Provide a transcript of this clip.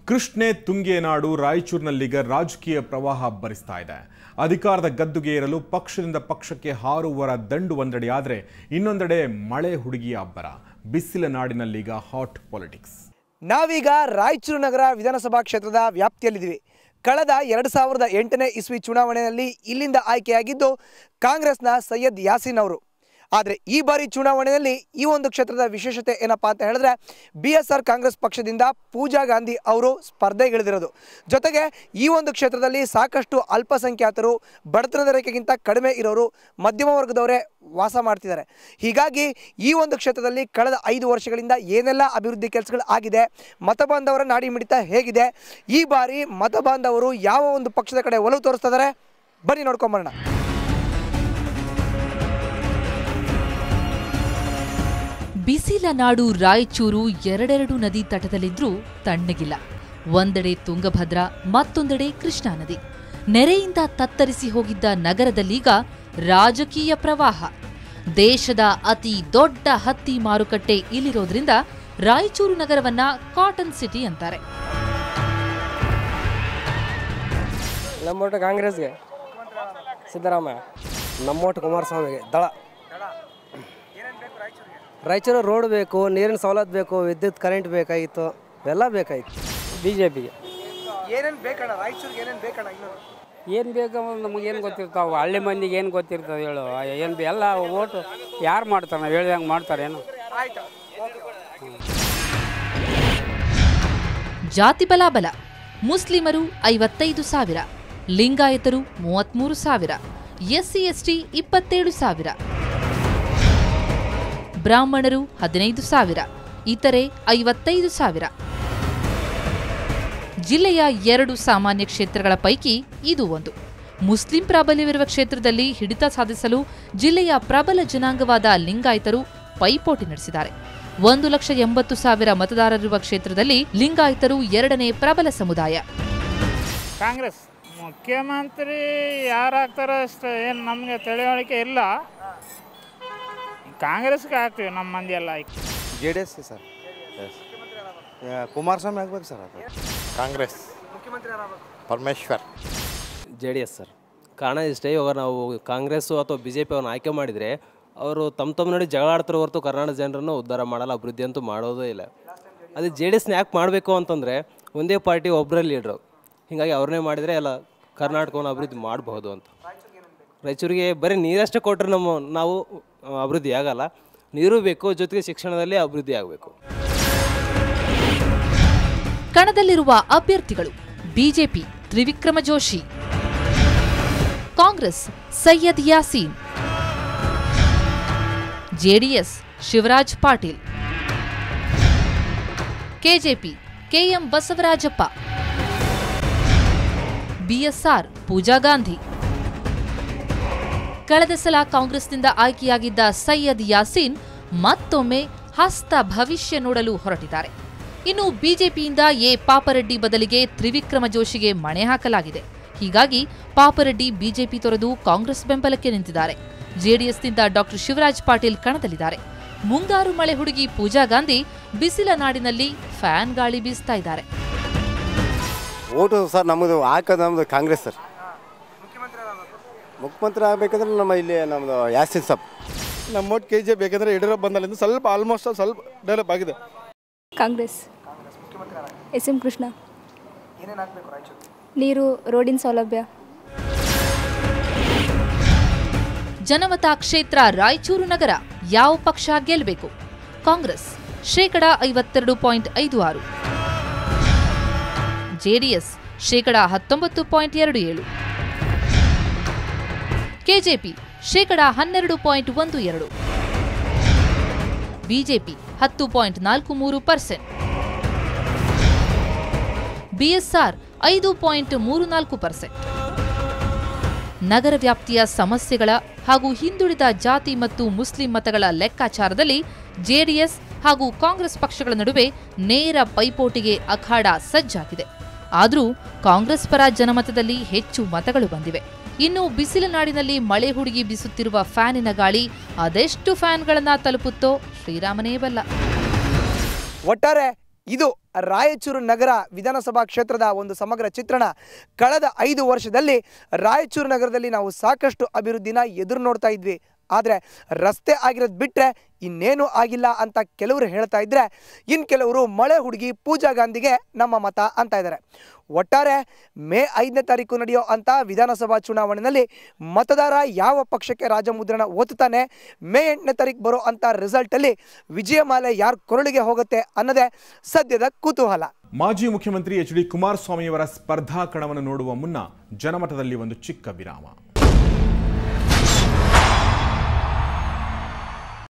ಕೃಷ್ಣೆ ತುಂಗೇನಾಡು ರಾಯಚೂರಿನಲ್ಲೀಗ ರಾಜಕೀಯ ಪ್ರವಾಹ ಅಬ್ಬರಿಸ್ತಾ ಇದೆ. ಅಧಿಕಾರದ ಗದ್ದುಗೆ ಏರಲು ಪಕ್ಷದಿಂದ ಪಕ್ಷಕ್ಕೆ ಹಾರುವವರ ದಂಡು ಒಂದೆಡೆಯಾದರೆ ಇನ್ನೊಂದೆಡೆ ಮಳೆ ಹುಡುಗಿಯ ಅಬ್ಬರ. ಬಿಸಿಲ ನಾಡಿನಲ್ಲೀಗ ಹಾಟ್ ಪಾಲಿಟಿಕ್ಸ್. ನಾವೀಗ ರಾಯಚೂರು ನಗರ ವಿಧಾನಸಭಾ ಕ್ಷೇತ್ರದ ವ್ಯಾಪ್ತಿಯಲ್ಲಿದ್ದೀವಿ. ಕಳೆದ 2008ನೇ ಇಸ್ವಿ ಚುನಾವಣೆಯಲ್ಲಿ ಇಲ್ಲಿಂದ ಆಯ್ಕೆಯಾಗಿದ್ದು ಕಾಂಗ್ರೆಸ್ನ ಸೈಯದ್ ಯಾಸೀನ್ ಅವರು. ಆದರೆ ಈ ಬಾರಿ ಚುನಾವಣೆಯಲ್ಲಿ ಈ ಒಂದು ಕ್ಷೇತ್ರದ ವಿಶೇಷತೆ ಏನಪ್ಪಾ ಅಂತ ಹೇಳಿದ್ರೆ BSR ಕಾಂಗ್ರೆಸ್ ಪಕ್ಷದಿಂದ ಪೂಜಾ ಗಾಂಧಿ ಅವರು ಸ್ಪರ್ಧೆಗಿಳಿದಿರೋದು. ಜೊತೆಗೆ ಈ ಒಂದು ಕ್ಷೇತ್ರದಲ್ಲಿ ಸಾಕಷ್ಟು ಅಲ್ಪಸಂಖ್ಯಾತರು, ಬಡತನದ ರೇಖೆಗಿಂತ ಕಡಿಮೆ ಇರೋರು, ಮಧ್ಯಮ ವರ್ಗದವರೇ ವಾಸ ಮಾಡ್ತಿದ್ದಾರೆ. ಹೀಗಾಗಿ ಈ ಒಂದು ಕ್ಷೇತ್ರದಲ್ಲಿ ಕಳೆದ 5 ವರ್ಷಗಳಿಂದ ಏನೆಲ್ಲ ಅಭಿವೃದ್ಧಿ ಕೆಲಸಗಳು ಆಗಿದೆ, ಮತಬಾಂಧವರ ನಾಡಿ ಮಿಡಿತ ಹೇಗಿದೆ, ಈ ಬಾರಿ ಮತಬಾಂಧವರು ಯಾವ ಒಂದು ಪಕ್ಷದ ಕಡೆ ಒಲವು ತೋರಿಸ್ತಾ ಇದ್ದಾರೆ, ಬನ್ನಿ ನೋಡ್ಕೊಂಬರೋಣ. ಬಿಸಿಲ ನಾಡು ರಾಯಚೂರು ಎರಡೆರಡು ನದಿ ತಟದಲ್ಲಿದ್ರೂ ತಣ್ಣಗಿಲ್ಲ. ಒಂದೆಡೆ ತುಂಗಭದ್ರಾ, ಮತ್ತೊಂದೆಡೆ ಕೃಷ್ಣಾ ನದಿ. ನೆರೆಯಿಂದ ತತ್ತರಿಸಿ ಹೋಗಿದ್ದ ನಗರದಲ್ಲೀಗ ರಾಜಕೀಯ ಪ್ರವಾಹ. ದೇಶದ ಅತಿ ದೊಡ್ಡ ಹತ್ತಿ ಮಾರುಕಟ್ಟೆ ಇಲ್ಲಿರೋದ್ರಿಂದ ರಾಯಚೂರು ನಗರವನ್ನ ಕಾಟನ್ ಸಿಟಿ ಅಂತಾರೆ. ನಮ್ಮೋಟು ಕಾಂಗ್ರೆಸ್ಗೆ ಸಿದ್ದರಾಮಯ್ಯ, ನಮ್ಮೋಟು ಕುಮಾರಸ್ವಾಮಿಗೆ ದಳ. ರಾಯಚೂರು ರೋಡ್ ಬೇಕು, ನೀರಿನ ಸವಲತ್ತು ಬೇಕು, ವಿದ್ಯುತ್ ಕರೆಂಟ್ ಬೇಕಾಗಿತ್ತು, ಎಲ್ಲ ಬೇಕಾಗಿತ್ತು. BJPಗೆ ಏನೇನು ಬೇಕಣ್ಣ ರಾಯಚೂರಿಗೆ, ಏನೇನು ಬೇಕಣ್ಣ? ಏನು ಬೇಕಂದ್ರೆ ನಮಗೇನು ಗೊತ್ತಿರ್ತಾವೆ, ಹಳ್ಳಿ ಮಂದಿಗೆ ಏನು ಗೊತ್ತಿರ್ತದೆ ಹೇಳು. ಏನು ಎಲ್ಲ ಓಟು ಯಾರು ಮಾಡ್ತಾರೆ, ನಾವು ಹೇಳ್ದಂಗೆ ಮಾಡ್ತಾರೇನು? ಜಾತಿ ಬಲಾಬಲ. ಮುಸ್ಲಿಮರು 55,000, ಲಿಂಗಾಯತರು 33,000, SC/ST 27,000, ಬ್ರಾಹ್ಮಣರು 15,000, ಇತರೆ 55,000. ಜಿಲ್ಲೆಯ 2 ಸಾಮಾನ್ಯ ಕ್ಷೇತ್ರಗಳ ಪೈಕಿ ಇದು ಒಂದು. ಮುಸ್ಲಿಂ ಪ್ರಾಬಲ್ಯವಿರುವ ಕ್ಷೇತ್ರದಲ್ಲಿ ಹಿಡಿತ ಸಾಧಿಸಲು ಜಿಲ್ಲೆಯ ಪ್ರಬಲ ಜನಾಂಗವಾದ ಲಿಂಗಾಯತರು ಪೈಪೋಟಿ ನಡೆಸಿದ್ದಾರೆ. 1,80,000 ಮತದಾರರಿರುವ ಕ್ಷೇತ್ರದಲ್ಲಿ ಲಿಂಗಾಯತರು 2ನೇ ಪ್ರಬಲ ಸಮುದಾಯ. ಕಾಂಗ್ರೆಸ್ ಮುಖ್ಯಮಂತ್ರಿ ಯಾರಾಗ್ತಾರೋ ಅಷ್ಟು ಏನು ನಮಗೆ ತಿಳಿವಳಿಕೆ ಇಲ್ಲ. ಕಾಂಗ್ರೆಸ್ಗೆ ಆಗ್ತೀವಿ ನಮ್ಮ ಮಂದಿ ಎಲ್ಲ. JDS ಸರ್, ಕುಮಾರಸ್ವಾಮಿ ಆಗ್ಬೇಕು ಸರ್. ಅದು ಕಾಂಗ್ರೆಸ್ ಪರಮೇಶ್ವರ್. JDS sir. ಕಾರಣ ಇಷ್ಟೇ, ಇವಾಗ ನಾವು ಕಾಂಗ್ರೆಸ್ಸು ಅಥವಾ BJP ಅವ್ರನ್ನ ಆಯ್ಕೆ ಮಾಡಿದರೆ ಅವರು ತಮ್ಮ ನಡುವೆ ಜಗಳ ಆಡ್ತಾರೆ ಹೊರತು ಕರ್ನಾಟಕ ಜನರನ್ನು ಉದ್ಧಾರ ಮಾಡಲ್ಲ, ಅಭಿವೃದ್ಧಿ ಅಂತೂ ಮಾಡೋದೇ ಇಲ್ಲ. ಅದೇ JDSನ ಯಾಕೆ ಮಾಡಬೇಕು ಅಂತಂದರೆ ಒಂದೇ ಪಾರ್ಟಿ ಒಬ್ಬರೇ ಲೀಡ್ರು, ಹೀಗಾಗಿ ಅವ್ರನ್ನೇ ಮಾಡಿದರೆ ಎಲ್ಲ ಕರ್ನಾಟಕವನ್ನು ಅಭಿವೃದ್ಧಿ ಮಾಡಬಹುದು ಅಂತ. ರಾಯಚೂರಿಗೆ ಬರೀ ನೀರಷ್ಟೇ ಕೊಟ್ಟರೆ ನಾವು ಅಭಿವೃದ್ಧಿ ಆಗಲ್ಲ, ನೀರು ಬೇಕು, ಜೊತೆಗೆ ಶಿಕ್ಷಣದಲ್ಲಿ ಅಭಿವೃದ್ಧಿ ಆಗಬೇಕು. ಕಣದಲ್ಲಿರುವ ಅಭ್ಯರ್ಥಿಗಳು: BJP Trivikrama Joshi, Congress Syed Yaseen, JDS Shivraj Patil, KJP KM Basavarajappa, BSR Pooja Gandhi. ಕಳೆದ ಸಲ ಕಾಂಗ್ರೆಸ್ನಿಂದ ಆಯ್ಕೆಯಾಗಿದ್ದ ಸೈಯದ್ ಯಾಸೀನ್ ಮತ್ತೊಮ್ಮೆ ಹಸ್ತ ಭವಿಷ್ಯ ನೋಡಲು ಹೊರಟಿದ್ದಾರೆ. ಇನ್ನು BJPಯಿಂದ ಪಾಪರೆಡ್ಡಿ ಬದಲಿಗೆ ತ್ರಿವಿಕ್ರಮ ಜೋಶಿಗೆ ಮಣೆ ಹಾಕಲಾಗಿದೆ. ಹೀಗಾಗಿ ಪಾಪರೆಡ್ಡಿ BJP ತೊರೆದು ಕಾಂಗ್ರೆಸ್ ಬೆಂಬಲಕ್ಕೆ ನಿಂತಿದ್ದಾರೆ. JDSನಿಂದ ಡಾ ಶಿವರಾಜ್ ಪಾಟೀಲ್ ಕಣದಲ್ಲಿದ್ದಾರೆ. ಮುಂಗಾರು ಮಳೆ ಹುಡುಗಿ ಪೂಜಾ ಗಾಂಧಿ ಬಿಸಿಲ ನಾಡಿನಲ್ಲಿ ಫ್ಯಾನ್ ಗಾಳಿ ಬೀಸ್ತಾ ಇದ್ದಾರೆ. ಓಟು ಸರ್ ನಮ್ಮದು ಹಾಕೋದು ನಮ್ಮದು ಕಾಂಗ್ರೆಸ್ ಸರ್. ಮುಖ್ಯಮಂತ್ರಿ ಆಗಬೇಕಂದ್ರೆ ನಮ್ಮ ಇಲ್ಲಿ ನಮ್ಮದು ಯಾಸೀನ್ ಸಾಬ್. ನಮ್ಮ ಓಟ್ KJ ಬೇಕಂದ್ರೆ ಯಡಿಯೂರಪ್ಪ ಬಂದಲ್ಲಿಂದ ಸ್ವಲ್ಪ ಆಲ್ಮೋಸ್ಟ್ ಸ್ವಲ್ಪ ಡೆವಲಪ್ ಆಗಿದೆ. ಕಾಂಗ್ರೆಸ್ SM ಕೃಷ್ಣ. ನೀರು, ರೋಡಿನ ಸೌಲಭ್ಯ. ಜನಮತ ಕ್ಷೇತ್ರ ರಾಯಚೂರು ನಗರ. ಯಾವ ಪಕ್ಷ ಗೆಲ್ಲಬೇಕು? Congress (52.56), JDS (19.27), KJP (12.12), BJP 10.43%, BSR 5.34%. ನಗರ ವ್ಯಾಪ್ತಿಯ ಸಮಸ್ಯೆಗಳ ಹಾಗೂ ಹಿಂದುಳಿದ ಜಾತಿ ಮತ್ತು ಮುಸ್ಲಿಂ ಮತಗಳ ಲೆಕ್ಕಾಚಾರದಲ್ಲಿ JDS ಹಾಗೂ ಕಾಂಗ್ರೆಸ್ ಪಕ್ಷಗಳ ನಡುವೆ ನೇರ ಪೈಪೋಟಿಗೆ ಅಖಾಡ ಸಜ್ಜಾಗಿದೆ. ಆದರೂ ಕಾಂಗ್ರೆಸ್ ಪರ ಜನಮತದಲ್ಲಿ ಹೆಚ್ಚು ಮತಗಳು ಬಂದಿವೆ. ಇನ್ನು ಬಿಸಿಲ ನಾಡಿನಲ್ಲಿ ಮಳೆ ಹುಡುಗಿ ಬೀಸುತ್ತಿರುವ ಫ್ಯಾನಿನ ಗಾಳಿ ಅದೆಷ್ಟು ಫ್ಯಾನ್ಗಳನ್ನ ತಲುಪುತ್ತೋ ಶ್ರೀರಾಮನೇ ಬಲ್ಲ. ಒಟ್ಟಾರೆ ಇದು ರಾಯಚೂರು ನಗರ ವಿಧಾನಸಭಾ ಕ್ಷೇತ್ರದ ಒಂದು ಸಮಗ್ರ ಚಿತ್ರಣ. ಕಳೆದ 5 ವರ್ಷದಲ್ಲಿ ರಾಯಚೂರು ನಗರದಲ್ಲಿ ನಾವು ಸಾಕಷ್ಟು ಅಭಿವೃದ್ಧಿನ ಎದುರು ನೋಡ್ತಾ ಇದ್ವಿ. ಆದರೆ ರಸ್ತೆ ಆಗಿರೋದು ಬಿಟ್ಟರೆ ಇನ್ನೇನು ಆಗಿಲ್ಲ ಅಂತ ಕೆಲವರು ಹೇಳ್ತಾ ಇದ್ದರೆ, ಇನ್ನು ಕೆಲವರು ಮಳೆ ಹುಡುಗಿ ಪೂಜಾ ಗಾಂಧಿಗೆ ನಮ್ಮ ಮತ ಅಂತ ಇದ್ದಾರೆ. ಒಟ್ಟಾರೆ ಮೇ 5ನೇ ತಾರೀಕು ನಡೆಯೋ ಅಂಥ ವಿಧಾನಸಭಾ ಚುನಾವಣೆಯಲ್ಲಿ ಮತದಾರ ಯಾವ ಪಕ್ಷಕ್ಕೆ ರಾಜಮುದ್ರಣ ಒತ್ತುತ್ತಾನೆ, ಮೇ 8ನೇ ತಾರೀಕು ಬರೋ ಅಂಥ ರಿಸಲ್ಟಲ್ಲಿ ವಿಜಯಮಾಲೆ ಯಾರ ಕೊರಳಿಗೆ ಹೋಗುತ್ತೆ ಅನ್ನೋದೇ ಸದ್ಯದ ಕುತೂಹಲ. ಮಾಜಿ ಮುಖ್ಯಮಂತ್ರಿ ಎಚ್ ಡಿ ಕುಮಾರಸ್ವಾಮಿಯವರ ಸ್ಪರ್ಧಾ ಕಣವನ್ನು ನೋಡುವ ಮುನ್ನ ಜನಮತದಲ್ಲಿ ಒಂದು ಚಿಕ್ಕ ವಿರಾಮ.